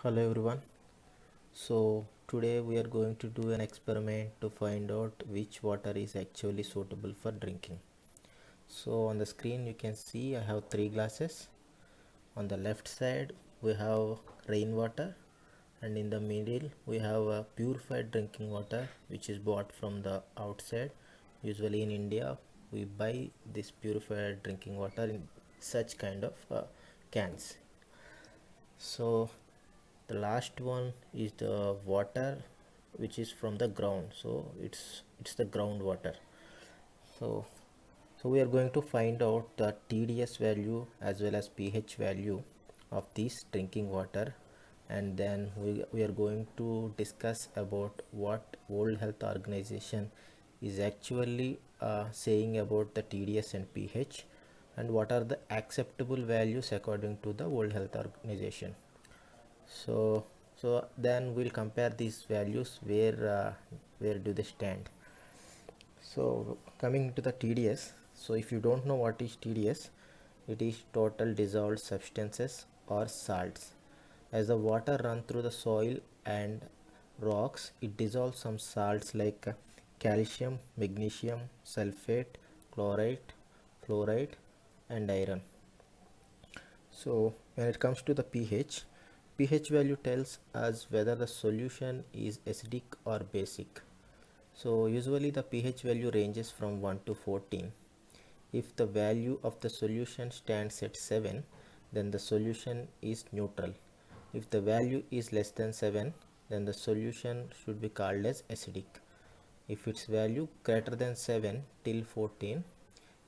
Hello everyone. So today we are going to do an experiment to find out which water is actually suitable for drinking. So on the screen you can see I have three glasses. On the left side we have rainwater, and in the middle we have a purified drinking water which is bought from the outside. Usually in India we buy this purified drinking water in such kind of cans. So the last one is the water which is from the ground, so it's the groundwater. So so we are going to find out the TDS value as well as pH value of this drinking water, and then we are going to discuss about what World Health Organization is actually saying about the TDS and pH, and what are the acceptable values according to the World Health Organization. So so then we'll compare these values, where do they stand. So coming to the TDS, so if you don't know what is TDS, it is total dissolved substances or salts. As the water run through the soil and rocks, it dissolves some salts like calcium, magnesium, sulfate, chloride, fluoride, and iron. So when it comes to the pH value tells us whether the solution is acidic or basic. So usually the pH value ranges from 1 to 14. If the value of the solution stands at 7, then the solution is neutral. If the value is less than 7, then the solution should be called as acidic. If its value greater than 7 till 14,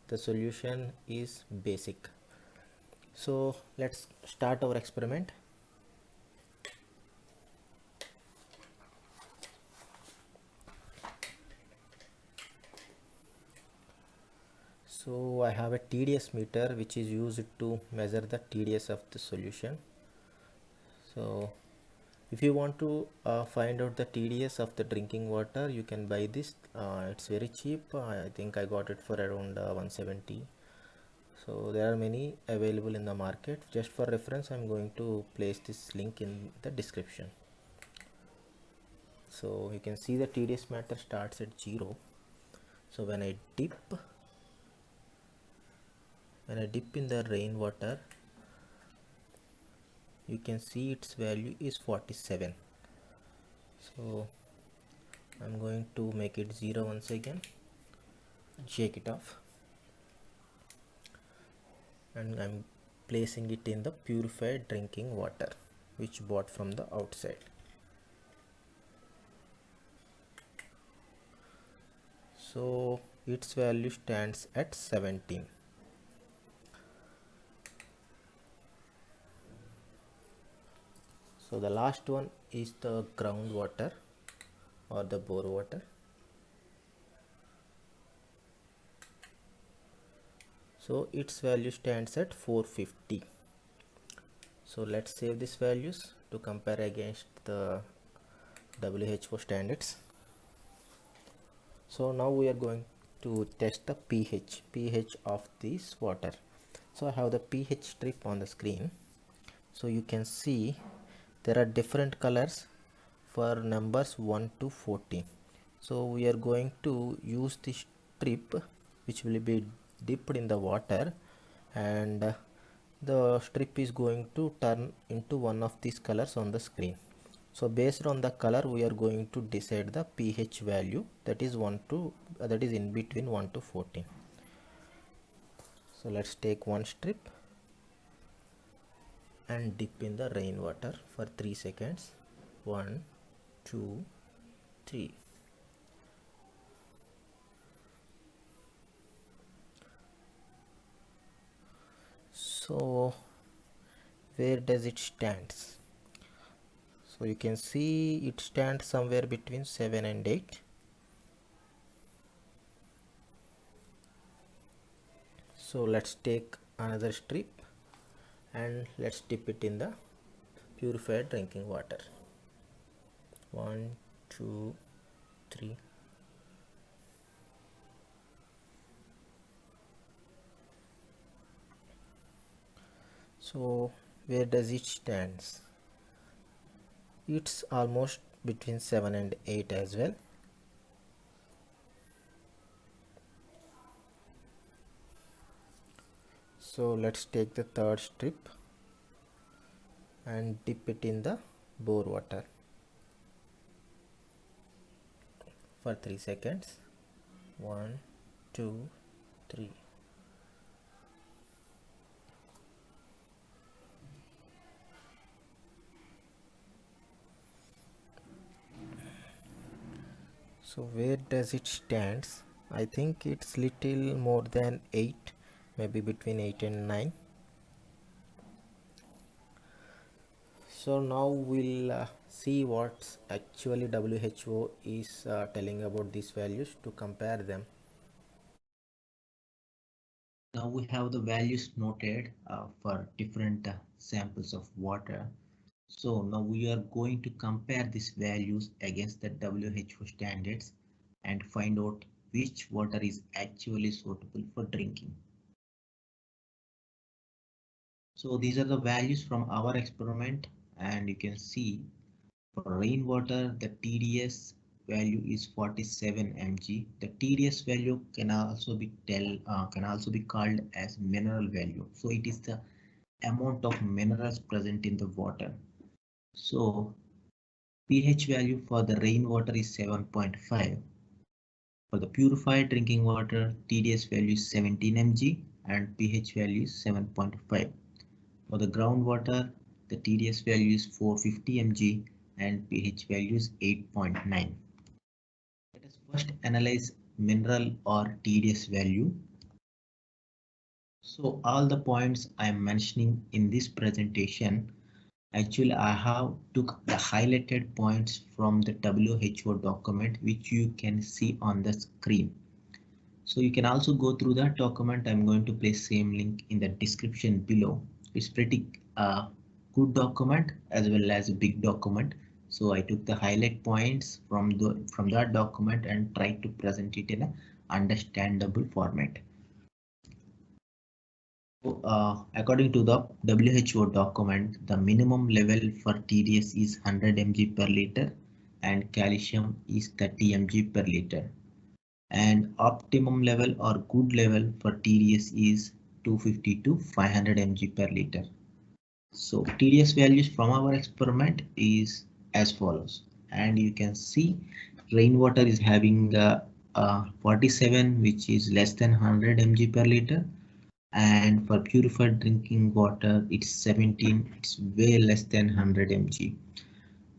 the solution is basic. So let's start our experiment. So I have a TDS meter which is used to measure the TDS of the solution. So if you want to find out the TDS of the drinking water, you can buy this. It's very cheap. I think I got it for around 170. So there are many available in the market. Just for reference, I'm going to place this link in the description. So you can see the TDS meter starts at 0. So when I dip in the rainwater, you can see its value is 47. So I'm going to make it 0 once again, shake it off, and I'm placing it in the purified drinking water which bought from the outside. So its value stands at 17. So the last one is the groundwater or the bore water. So its value stands at 450. So let's save these values to compare against the WHO standards. So now we are going to test the pH of this water. So I have the pH strip on the screen. So you can see there are different colors for numbers 1 to 14. So we are going to use the strip which will be dipped in the water, and the strip is going to turn into one of these colors on the screen. So based on the color we are going to decide the pH value, that is in between 1 to 14. So let's take one strip and dip in the rainwater for 3 seconds. 1, 2, 3. So where does it stands? So you can see it stands somewhere between 7 and 8. So let's take another strip and let's dip it in the purified drinking water. 1, 2, 3. So where does it stands? It's almost between 7 and 8 as well. So let's take the third strip and dip it in the bore water for 3 seconds. 1, 2, 3. So where does it stands? I think it's little more than 8, maybe between 8 and 9. So now we'll see what actually WHO is telling about these values to compare them. Now we have the values noted for different samples of water. So now we are going to compare these values against the WHO standards and find out which water is actually suitable for drinking. So these are the values from our experiment, and you can see for rainwater the TDS value is 47 mg. The TDS value can also be called as mineral value. So it is the amount of minerals present in the water. So pH value for the rainwater is 7.5. For the purified drinking water, TDS value is 17 mg and pH value is 7.5. For the groundwater, the TDS value is 450 mg and pH value is 8.9. Let us first analyze mineral or TDS value. So all the points I am mentioning in this presentation, actually I have took the highlighted points from the WHO document which you can see on the screen. So you can also go through that document. I'm going to place same link in the description below. It's pretty good document as well as a big document. So I took the highlight points from that document and tried to present it in a understandable format. So, according to the WHO document, the minimum level for TDS is 100 mg per liter and calcium is 30 mg per liter. And optimum level or good level for TDS is 250 to 500 mg per liter. So TDS values from our experiment is as follows, and you can see rainwater is having 47, which is less than 100 mg per liter, and for purified drinking water it's 17, it's way less than 100 mg.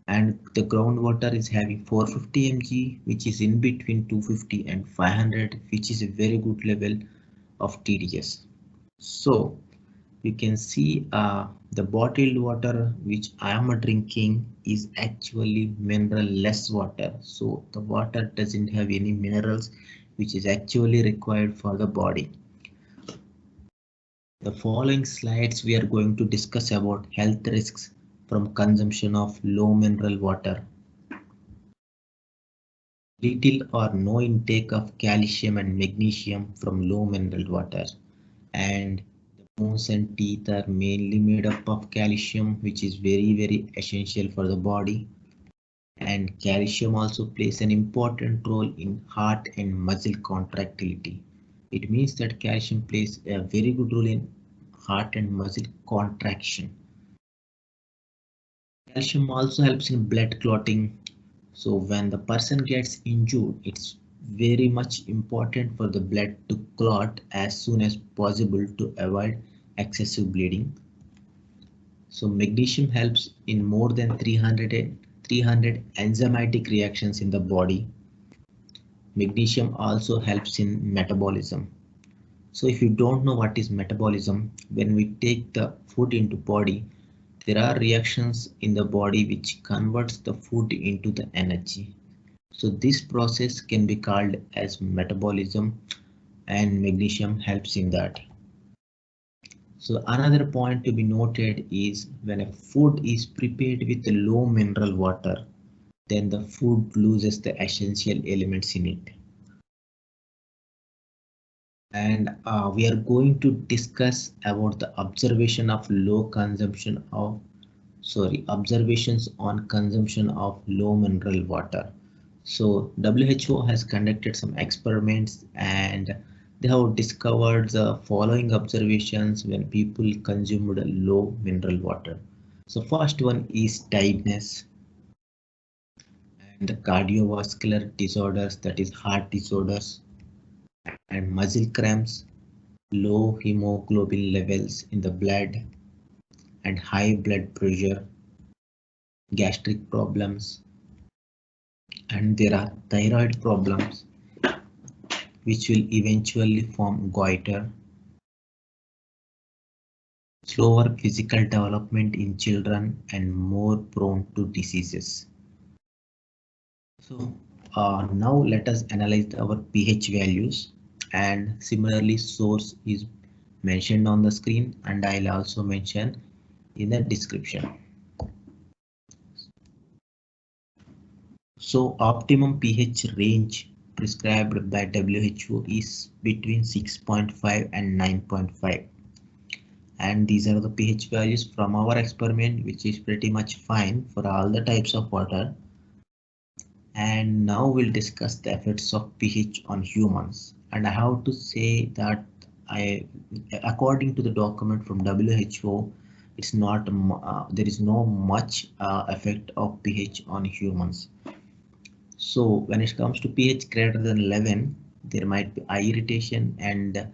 And the groundwater is having 450 mg, which is in between 250 and 500, which is a very good level of TDS. So you can see the bottled water which I am drinking is actually mineral less water. So the water doesn't have any minerals which is actually required for the body. The following slides we are going to discuss about health risks from consumption of low mineral water. Little or no intake of calcium and magnesium from low mineral water, and the bones and teeth are mainly made up of calcium, which is very essential for the body. And calcium also plays an important role in heart and muscle contractility. It means that calcium plays a very good role in heart and muscle contraction. Calcium also helps in blood clotting. So when the person gets injured, it's very much important for the blood to clot as soon as possible to avoid excessive bleeding. So magnesium helps in more than 300 enzymatic reactions in the body. Magnesium also helps in metabolism. So if you don't know what is metabolism, when we take the food into body, there are reactions in the body which converts the food into the energy. So this process can be called as metabolism, and magnesium helps in that. So another point to be noted is when a food is prepared with low mineral water, then the food loses the essential elements in it. And we are going to discuss about the observation of low consumption of observations on consumption of low mineral water. So WHO has conducted some experiments and they have discovered the following observations when people consumed low mineral water. So first one is tiredness and the cardiovascular disorders, that is heart disorders and muscle cramps, low hemoglobin levels in the blood and high blood pressure, gastric problems, and there are thyroid problems which will eventually form goiter, slower physical development in children and more prone to diseases. So now let us analyze our pH values, and similarly source is mentioned on the screen and I'll also mention in the description. So optimum pH range prescribed by WHO is between 6.5 and 9.5, and these are the pH values from our experiment, which is pretty much fine for all the types of water. And now we'll discuss the effects of pH on humans, and I have to say that according to the document from WHO, it's not there is no much effect of pH on humans. So when it comes to pH greater than 11, there might be eye irritation and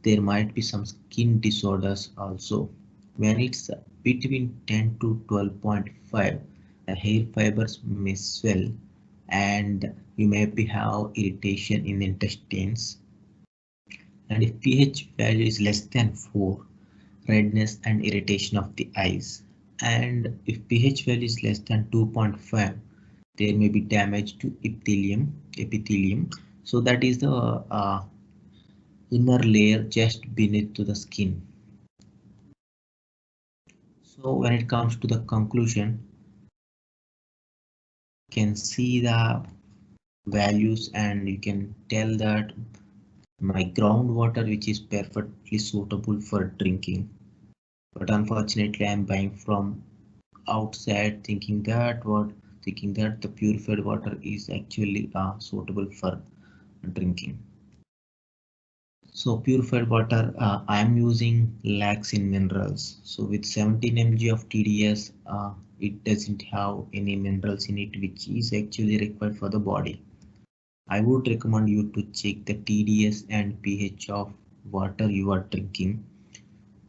there might be some skin disorders also. When it's between 10 to 12.5, the hair fibers may swell and you may have irritation in the intestines. And if pH value is less than 4, redness and irritation of the eyes. And if pH value is less than 2.5, there may be damage to epithelium. So that is the inner layer just beneath to the skin. So when it comes to the conclusion, you can see the values and you can tell that my groundwater, which is perfectly suitable for drinking, but unfortunately I'm buying from outside thinking that the purified water is actually suitable for drinking. So purified water, I am using lacks in minerals. So with 17 mg of TDS, it doesn't have any minerals in it, which is actually required for the body. I would recommend you to check the TDS and pH of water you are drinking.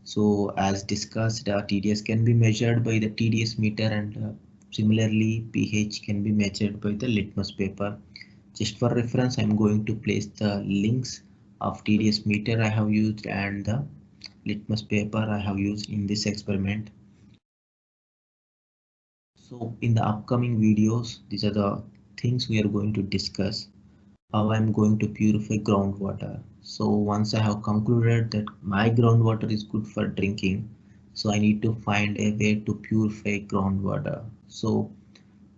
So as discussed, TDS can be measured by the TDS meter, and similarly pH can be measured by the litmus paper. Just for reference, I'm going to place the links of TDS meter I have used and the litmus paper I have used in this experiment. So in the upcoming videos, these are the things we are going to discuss. How I'm going to purify groundwater. So once I have concluded that my groundwater is good for drinking, so I need to find a way to purify groundwater. So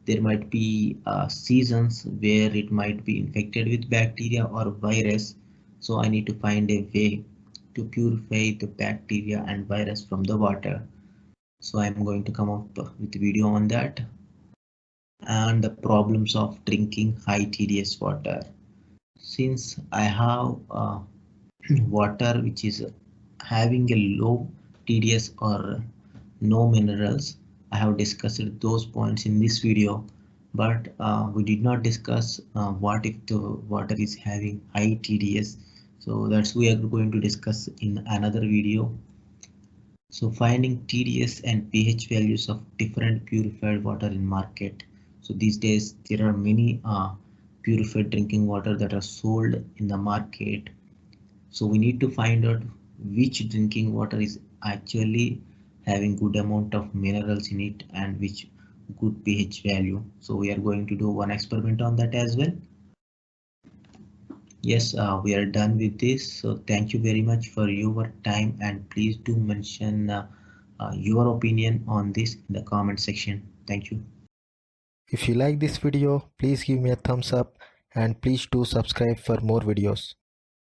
there might be seasons where it might be infected with bacteria or virus. So I need to find a way to purify the bacteria and virus from the water. So I'm going to come up with a video on that, and the problems of drinking high TDS water. Since I have water which is having a low TDS or no minerals, I have discussed those points in this video, but we did not discuss what if the water is having high TDS. So that's we are going to discuss in another video. So finding TDS and pH values of different purified water in market. So these days there are many purified drinking water that are sold in the market. So we need to find out which drinking water is actually having good amount of minerals in it and which good pH value. So we are going to do one experiment on that as well. Yes, we are done with this. So thank you very much for your time, and please do mention your opinion on this in the comment section. Thank you. If you like this video, please give me a thumbs up and please do subscribe for more videos.